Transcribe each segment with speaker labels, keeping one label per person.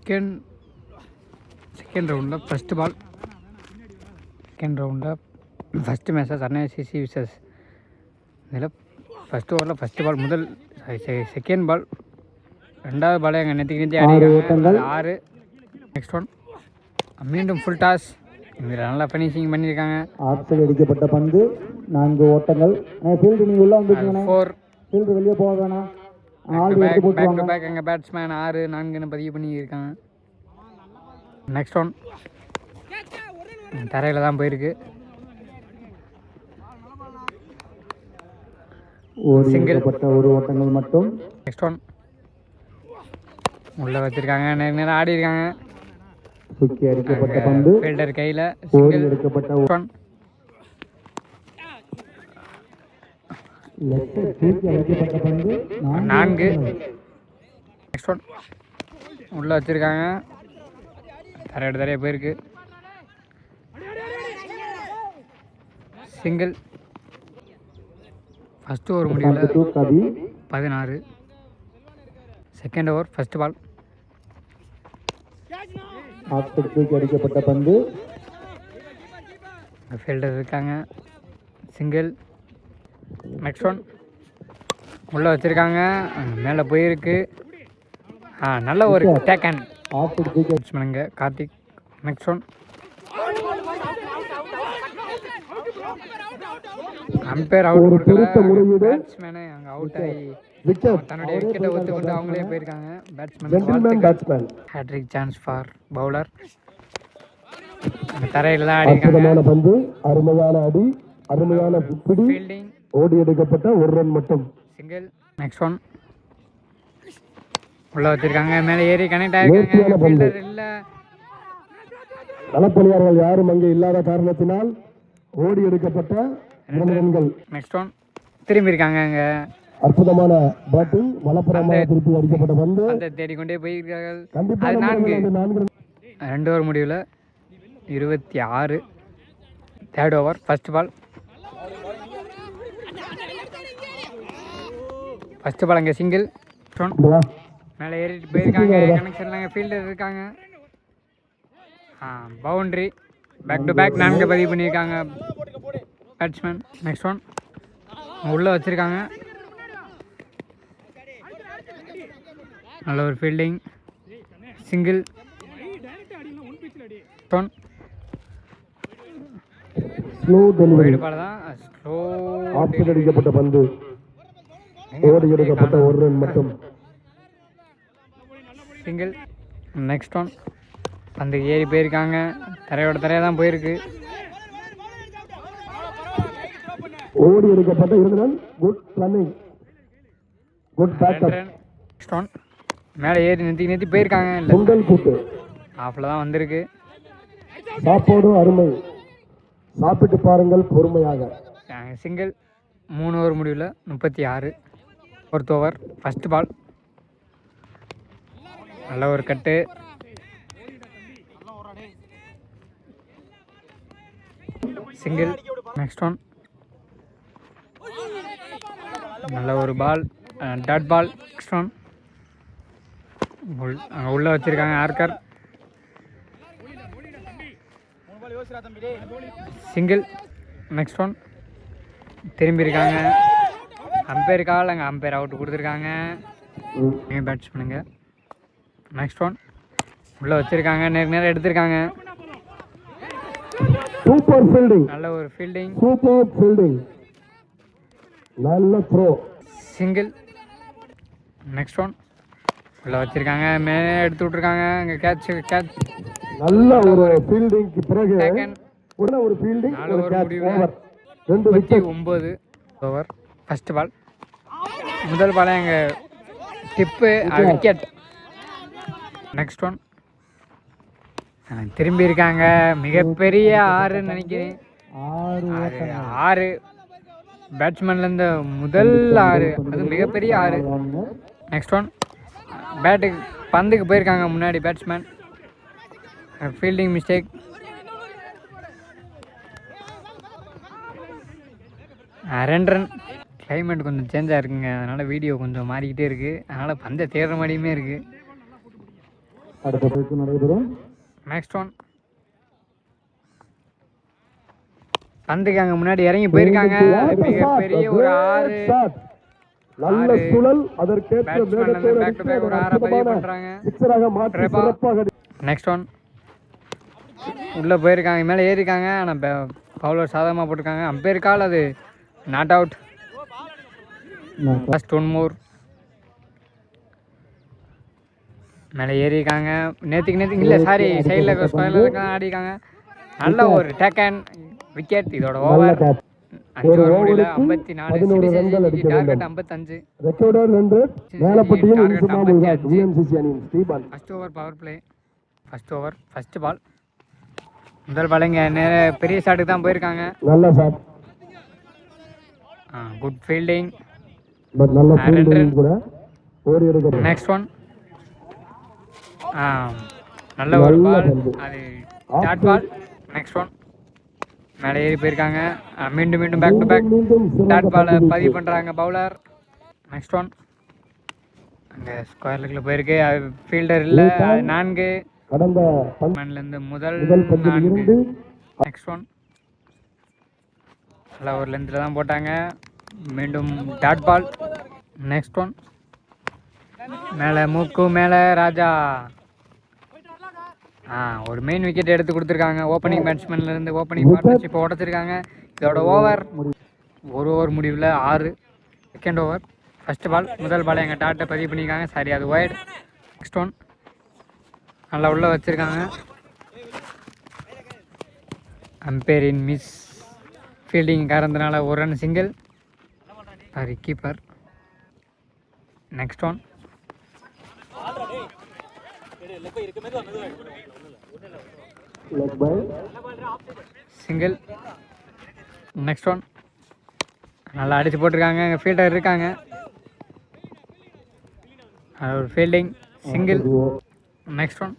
Speaker 1: Second ரவுண்டில் first பால். Second ரவுண்டில் first மேட்சாக சென்னை சிசி விசஸ் இதில் ஃபஸ்ட் ஓவரில் ஃபஸ்ட்டு பால் முதல் செகண்ட் பால். ரெண்டாவது பாலே எங்கள் நெத்தி ஆடிருக்காங்க 6. நெக்ஸ்ட் ஒன் மீண்டும் ஃபுல் டாஸ். இதில் நல்லா ஃபினிஷிங் பண்ணியிருக்காங்க.
Speaker 2: ஆப்சைட் அடிக்கப்பட்ட பந்து 4 ஓட்டங்கள். ஃபீல்டு நீங்கள் உள்ளே வந்துருக்கீங்க.
Speaker 1: 4.
Speaker 2: ஃபீல்டு வெளியே போக வேணாம்.
Speaker 1: பேக் டு பேக் எங்கள் பேட்ஸ்மேன் 6-4 பதிவு பண்ணியிருக்காங்க. நெக்ஸ்ட் ஒன் தரையில் தான் போயிருக்கு. சிங்கிள்.
Speaker 2: ஒரு ஓட்டங்கள் மட்டும்.
Speaker 1: நெக்ஸ்ட் ஒன் உள்ளே வச்சுருக்காங்க. நேரம் ஆடி இருக்காங்க.
Speaker 2: சுற்றி அடிக்கப்பட்ட பந்து
Speaker 1: ஃபீல்டர் கையில். சிங்கிள்.
Speaker 2: எடுக்கப்பட்ட
Speaker 1: ஒன் 4. நெக்ஸ்ட் ஒன் உள்ளே வச்சுருக்காங்க. தரையாக போயிருக்கு. சிங்கிள். ஃபஸ்ட்டு ஓவர் முடிவில் 16. செகண்ட் ஓவர் ஃபஸ்ட்டு பால்.
Speaker 2: அடிக்கப்பட்ட பந்து.
Speaker 1: ஃபீல்டர் இருக்காங்க. சிங்கிள். நெக்ஸ்ட் ஒன் உள்ளே வச்சுருக்காங்க. மேலே போயிருக்கு. நல்ல ஒரு டேக்கன் பேட்ஸ்மேனுங்க Karthik. Next one umpire out கொடுக்கல. பேட்ஸ்மேனு அங்கே அவுட் ஆகி தன்னுடைய விக்கெட்டை ஒத்துக்கொண்டு அவங்களே போயிருக்காங்க. Batsman hattrick chance for bowler. தரையில் தான் ஆடிருக்காங்க.
Speaker 2: அருமையான அடி, அருமையான
Speaker 1: ஃபீல்டிங்.
Speaker 2: ஓடி எடுக்கப்பட்ட ஒரு ரன் மட்டும்.
Speaker 1: சிங்கிள். நெக்ஸ்ட் ஒன் உள்ள வச்சிருக்காங்க. மேலே ஏறி கனெக்ட் ஆகிருக்காங்க. ஃபீல்டர் இல்லை.
Speaker 2: களப்பணியாளர்கள் யாரும் அங்கே இல்லாத காரணத்தினால் ஓடி எடுக்கப்பட்ட 2 ரன்கள்.
Speaker 1: நெக்ஸ்ட் ஒன் திரும்பி இருக்காங்க. அங்கே
Speaker 2: அற்புதமான பேட்டிங். வலப்புறமாக திருப்பி அடிக்கப்பட்ட பந்து
Speaker 1: அந்த தேடிக்கொண்டே போயிருக்கார்கள். அது 4. 2 ஓவர் முடிவில் 26. Third over first ball. First ball அங்கே சிங்கிள். மேலே ஏறிட்டு போயிருக்காங்க. கனெக்ஷன்லாங்க ஃபீல்டர் இருக்காங்க. பவுண்ட்ரி. பேக் டு பேக் 4 பதிவு பண்ணியிருக்காங்க பேட்ஸ்மேன். நெக்ஸ்ட் ஒன் உள்ளே வச்சுருக்காங்க. நல்ல ஒரு ஃபீல்டிங். சிங்கிள். பால் தான் ஸ்லோ
Speaker 2: அடிக்கப்பட்ட பந்து. ஓடி எடுக்கப்பட்ட ஒரு ரன் மட்டும்.
Speaker 1: சிங்கிள். நெக்ஸ்ட் ஒன் அந்த ஏறி போயிருக்காங்க. தரையாக தான் போயிருக்கு.
Speaker 2: ஓடி எடுக்கப்பட்ட 2 run. Good running, good backup.
Speaker 1: Next one மேலே ஏறி நிறுத்தி போயிருக்காங்க.
Speaker 2: பொங்கல் கூட்டு
Speaker 1: ஆஃபில் தான் வந்திருக்கு.
Speaker 2: சாப்பாடு அருமை, சாப்பிட்டு பாருங்கள் பொறுமையாக.
Speaker 1: சிங்கிள். 3 ஓவர் முடிவில் 36. Fourth over first ball. நல்ல ஒரு கட்டு. சிங்கிள். நெக்ஸ்ட் ஒன் நல்ல ஒரு ball. Dot ball. Next one உள்ளே வச்சுருக்காங்க. ஆர்கர். சிங்கிள். நெக்ஸ்ட் ஒன் திரும்பி இருக்காங்க. Umpire call. அங்கே அம்பையர் அவுட் கொடுத்துருக்காங்க. நீங்கள் பேட்ஸ் பண்ணுங்க. நெக்ஸ்ட் ஒன் உள்ளே வச்சுருக்காங்க. நேரம் எடுத்திருக்காங்க.
Speaker 2: Super fielding.
Speaker 1: நல்ல ஒரு ஃபீல்டிங்.
Speaker 2: Super fielding. நல்ல த்ரோ.
Speaker 1: சிங்கிள். நெக்ஸ்ட் ஒன் உள்ளே வச்சுருக்காங்க. மேலே எடுத்து விட்ருக்காங்க. அங்கே கேட்ச்.
Speaker 2: நல்ல ஒரு ஃபீல்டிங்க்கு பிறகு ஒரு ஃபீல்டிங்.
Speaker 1: 4 ஓவர் முடிவில் 29 ஓவர் ஃபஸ்ட் பால். முதல் பால் எங்கள் டிப்பு விக்கெட். நெக்ஸ்ட் ஒன் திரும்பி இருக்காங்க. மிகப்பெரிய 6ன்னு நினைக்கிறேன். 6 பேட்ஸ்மேன்லேருந்து முதல் 6. அது மிகப்பெரிய 6. நெக்ஸ்ட் ஒன் பேட்டுக்கு பந்துக்கு போயிருக்காங்க முன்னாடி batsman. Fielding mistake. 2 run. Climate கொஞ்சம் சேஞ்சாக இருக்குங்க. அதனால் வீடியோ கொஞ்சம் மாறிக்கிட்டே இருக்குது. அதனால் பந்தை தேடுற மாதிரியுமே இருக்குது.
Speaker 2: அடுத்த பயிற்சி நடைபெறும்.
Speaker 1: Next one. பந்துக்கு அங்கே முன்னாடி இறங்கி போயிருக்காங்க. மிகப்பெரிய ஒரு 6.
Speaker 2: நல்ல சுழல் அதற்கேற்ற வேகத்தோடு
Speaker 1: பேக் டு பேக் ஒரு 6 பதிவு பண்றாங்க.
Speaker 2: சிக்ஸராக மாற்றி சிறப்பாக.
Speaker 1: Next one. உள்ளே போயிருக்காங்க, மேலே ஏறிருக்காங்க. ஆனால் பவுலர் சாதகமாக போட்டிருக்காங்க. அம்பேர் கால், அது not out. First one more. மேலே ஏறியிருக்காங்க. நேற்றுக்கு இல்லை சாரி, சைடில் ஸ்கொயரில் இருக்காங்க, ஆடிருக்காங்க. நல்ல ஒரு டேக் அண்ட் விக்கெட். இதோட ஓவர் 5 ஓவர் முடியல 54. Target 55. First over power play. First over first ball. முதல் பால் இங்கே பெரிய ஷாட்டுக்கு தான் போயிருக்காங்க.
Speaker 2: நல்ல ஷாட்.
Speaker 1: Good fielding.
Speaker 2: நல்ல ஃபீல்டிங் கூட. ஓடி எடுக்க.
Speaker 1: Next one. நல்ல ஒரு பால், அது டாட் பால். Next one. மேலே ஏறி போயிருக்காங்க. மீண்டும் பேக் டு பேக் டாட் பாலை பதிவு பண்ணுறாங்க பவுலர். Next one. அங்கே ஸ்கொயர் லெக்கில் போயிருக்கு, அது ஃபீல்டர் இல்லை. 4
Speaker 2: கடந்த
Speaker 1: மண்லேருந்து முதல் 4. Next one. நல்ல ஒரு லென்த்தில் தான் போட்டாங்க. மீண்டும் டாட் பால். Next one. மேலே மூக்கு மேலே ராஜா. ஒரு மெயின் விக்கெட் எடுத்து கொடுத்துருக்காங்க. ஓப்பனிங் பேட்ஸ்மேன்லேருந்து ஓப்பனிங் பார்ட்னர்ஷிப்பை உடச்சிருக்காங்க. இதோட ஓவர் ஒரு ஓவர் முடிவில் 6. Second over first ball. முதல் பால் எங்கள் டாட்டை பதிவு பண்ணியிருக்காங்க. சரி, அது ஒய்டு. Next one. நல்லா உள்ளே வச்சுருக்காங்க. அம்பேரின் மிஸ் ஃபீல்டிங் காரணத்தினால ஒரு run single. Sorry, keeper. Next one. Single. Next one. நல்லா அடித்து போட்டிருக்காங்க. இங்கே ஃபீல்டர் இருக்காங்க. ஒரு ஃபீல்டிங். சிங்கிள். Next one.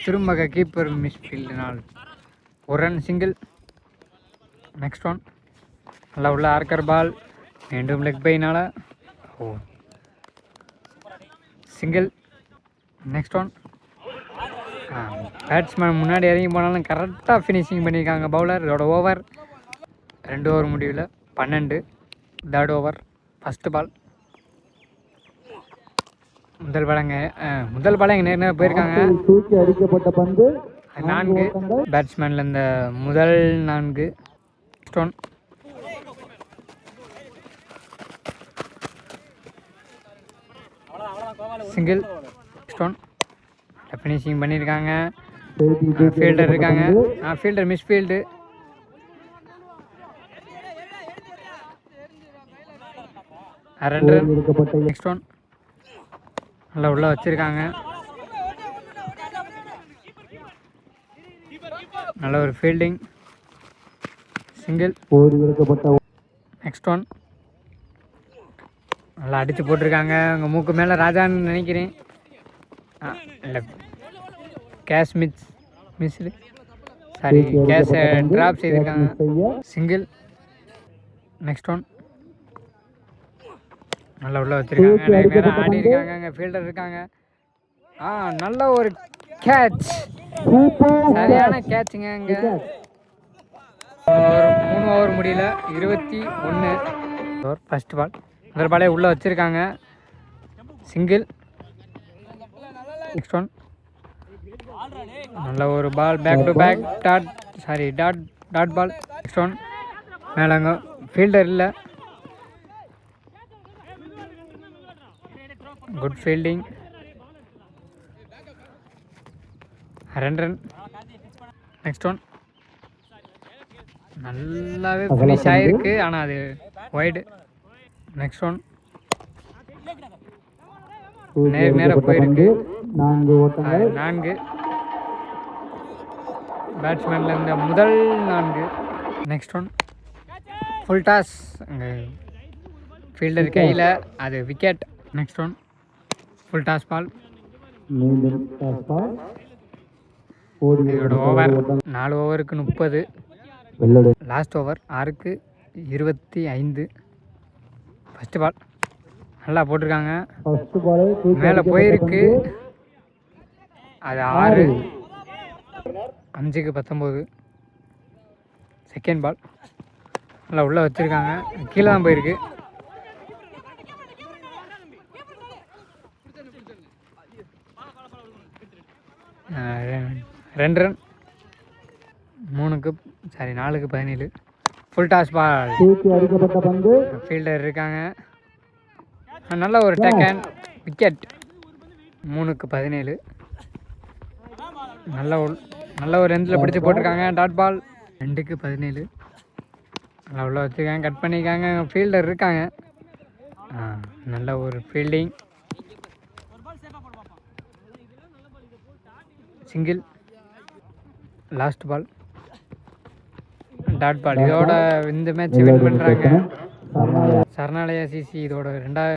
Speaker 1: திரும்ப கீப்பர் மிஸ் ஃபீல்டினால் ஒரு ரன் சிங்கிள். Next one. நல்லா உள்ள ஆர்க்கர் பால். மீண்டும் லெக் பைனால் சிங்கிள். Next one. பேட்ஸ்மேன் முன்னாடி இறங்கி போனாலும் கரெக்டாக ஃபினிஷிங் பண்ணியிருக்காங்க பவுலர். இதோட ஓவர் 2 ஓவர் முடிவில் 12. தேர்ட் ஓவர் ஃபஸ்ட்டு பால். முதல் பால் எங்கே நேரம் போயிருக்காங்க.
Speaker 2: தூக்கி அடிக்கப்பட்ட பந்து
Speaker 1: 4. பேட்ஸ்மேனில் இந்த முதல் 4. Next one. Single. Next one. Finishing பண்ணியிருக்காங்க. ஃபீல்டர் இருக்காங்க. Fielder miss field. Run. Next one. நல்லா உள்ள வச்சுருக்காங்க. நல்ல ஒரு ஃபீல்டிங். சிங்கிள். Next one. நல்லா அடித்து போட்டிருக்காங்க. உங்கள் மூக்கு மேலே ராஜான்னு நினைக்கிறேன். இல்லை, கேஷ் மிஸ்ஸு. சாரி, கேஷை ட்ராப் செய்திருக்காங்க. சிங்கிள். Next one. நல்லா உள்ள வச்சுருக்காங்க. நிறைய நேரம் ஆடி இருக்காங்க. அங்கே ஃபீல்டர் இருக்காங்க. நல்ல ஒரு கேட்ச். சரியான கேட்சுங்க. இங்கே 3 ஓவர் முடியல 21. First ball. முதல் பாலே உள்ளே வச்சுருக்காங்க. சிங்கிள். Next one. நல்ல ஒரு ball, back to back dot ball. Next one. மேலேங்க ஃபீல்டர் இல்லை. Good fielding. 2 run. Next one. நல்லாவே ஃபினிஷ் ஆகிருக்கு, ஆனால் அது ஒய்டு. Next one. நேராக போயிருக்கு. 4. பேட்ஸ்மேனில் இந்த முதல் 4. Next one. Full toss. அங்கே ஃபீல்டர் கையில், அது wicket. Next one. Full toss ball. இதோட ஓவர் 4 ஓவருக்கு 30. லாஸ்ட் ஓவர் 6க்கு 25. First ball. நல்லா போட்டிருக்காங்க.
Speaker 2: ஃபர்ஸ்ட் பால்
Speaker 1: மேலே போயிருக்கு. அது 6. 5க்கு 19. செகண்ட் பால் நல்லா உள்ளே வச்சுருக்காங்க. கீழே தான் போயிருக்கு. 2 ரன். 4க்கு 17. Full toss ball.
Speaker 2: தூக்கி அடிக்கப்பட்ட பந்து
Speaker 1: ஃபீல்டர் இருக்காங்க. நல்ல ஒரு டேக்கன். விக்கெட். 3க்கு 17. நல்ல ஒரு எந்தில் பிடிச்சி போட்டிருக்காங்க. Dot ball. 2க்கு 17. நல்லா உள்ள வச்சுருக்காங்க. கட் பண்ணியிருக்காங்க. ஃபீல்டர் இருக்காங்க. நல்ல ஒரு fielding. Single. Last ball. Dot ball. இதோட இந்த மேட்ச் வின் பண்ணுறாங்க. சரணாலயா சிசி இதோட 2வது